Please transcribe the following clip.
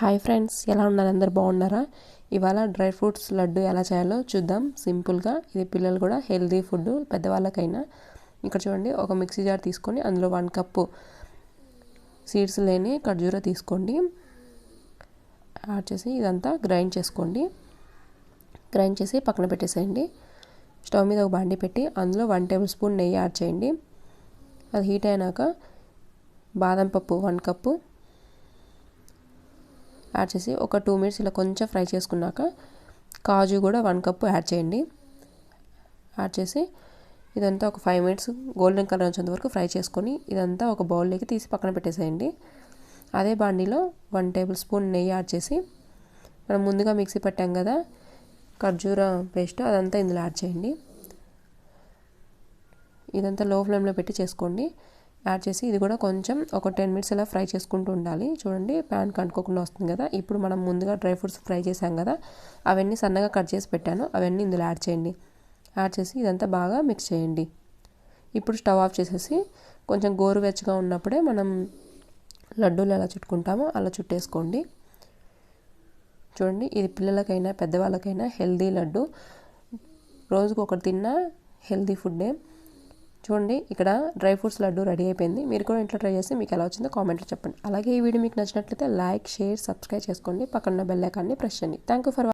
Hi friends, ఎలా ఉన్నారు? అందరు బాగున్నారా? ఇవాళ డ్రై ఫ్రూట్స్ లడ్డు ఎలా చేయాలో చూద్దాం. సింపుల్గా, ఇది పిల్లలు కూడా హెల్దీ ఫుడ్, పెద్దవాళ్ళకైనా. ఇక్కడ చూడండి, ఒక మిక్సీ జార్ తీసుకొని అందులో 1 కప్పు సీడ్స్ లేని ఖర్జూర తీసుకోండి. యాడ్ చేసి ఇదంతా గ్రైండ్ చేసుకోండి. గ్రైండ్ చేసి పక్కన పెట్టేసేయండి. స్టవ్ మీద ఒక బాండి పెట్టి అందులో 1 టేబుల్ స్పూన్ నెయ్యి యాడ్ చేయండి. అది హీట్ అయినాక బాదం పప్పు 1 కప్పు యాడ్ చేసి ఒక 2 మినిట్స్ ఇలా కొంచెం ఫ్రై చేసుకున్నాక కాజు కూడా 1 కప్పు యాడ్ చేయండి. యాడ్ చేసి ఇదంతా ఒక 5 మినిట్స్ గోల్డెన్ కలర్ వచ్చేంత వరకు ఫ్రై చేసుకొని ఇదంతా ఒక బౌల్లోకి తీసి పక్కన పెట్టేసేయండి. అదే బాండీలో 1 టేబుల్ స్పూన్ నెయ్యి యాడ్ చేసి మనం ముందుగా మిక్సీ పట్టాం కదా ఖర్జూర పేస్ట్, అదంతా ఇందులో యాడ్ చేయండి. ఇదంతా లో ఫ్లేమ్లో పెట్టి చేసుకోండి. యాడ్ చేసి ఇది కూడా కొంచెం ఒక 10 మినిట్స్ ఇలా ఫ్రై చేసుకుంటూ ఉండాలి. చూడండి, ప్యాన్ కంటుకోకుండా వస్తుంది కదా. ఇప్పుడు మనం ముందుగా డ్రై ఫ్రూట్స్ ఫ్రై చేసాం కదా, అవన్నీ సన్నగా కట్ చేసి పెట్టాను, అవన్నీ ఇందులో యాడ్ చేయండి. యాడ్ చేసి ఇదంతా బాగా మిక్స్ చేయండి. ఇప్పుడు స్టవ్ ఆఫ్ చేసేసి కొంచెం గోరువెచ్చగా ఉన్నప్పుడే మనం లడ్డూలు ఎలా చుట్టుకుంటామో అలా చుట్టేసుకోండి. చూడండి, ఇది పిల్లలకైనా పెద్దవాళ్ళకైనా హెల్దీ లడ్డు. రోజుకు ఒకటి తిన్నా హెల్దీ ఫుడ్డే. చూడండి, ఇక్కడ డ్రై ఫ్రూట్స్ లడ్డు రెడీ అయిపోయింది. మీరు కూడా ఇంట్లో ట్రై చేసి మీకు ఎలా వచ్చిందో కామెంట్లో చెప్పండి. అలాగే ఈ వీడియో మీకు నచ్చినట్లయితే లైక్, షేర్, సబ్స్క్రైబ్ చేసుకోండి. పక్కన బెల్ ఐకాన్ని ప్రెస్ చేయండి. Thank you for